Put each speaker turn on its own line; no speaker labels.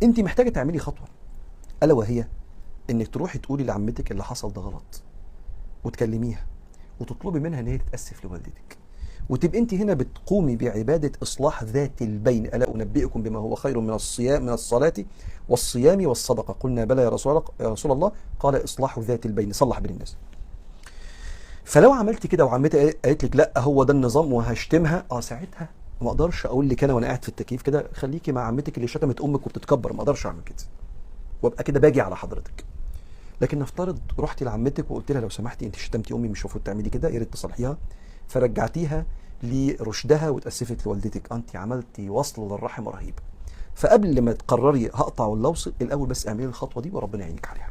انت محتاجه تعملي خطوه، الا وهي انك تروحي تقولي لعمتك اللي حصل ده غلط، وتكلميها وتطلبي منها ان هي تتاسف لوالدتك، وتبقى انت هنا بتقومي بعباده اصلاح ذات البين. الا انبئكم بما هو خير من الصيام، من الصلاه والصيام والصدقه؟ قلنا بلى يا رسول الله. قال اصلاح ذات البين، صلح بين الناس. فلو عملت كده وعمتي قالت لك لا هو ده النظام وهشتمها، ساعتها ما اقدرش اقول لك انا وانا قاعد في التكييف كده خليكي مع عمتك اللي شتمت امك وبتتكبر، ما اقدرش اعمل كده وابقى كده باجي على حضرتك. لكن نفترض رحتي لعمتك وقلت لها لو سمحتي انت شتمتي امي، مش المفروض تعملي كده، يا ريت تصلحيها، فرجعتيها لرشدها وتاسفت لوالدتك، انت عملتي وصل للرحم رهيب. فقبل ما تقرري هقطع ولا اوصل، الاول بس اعملي الخطوه دي وربنا يعينك عليها.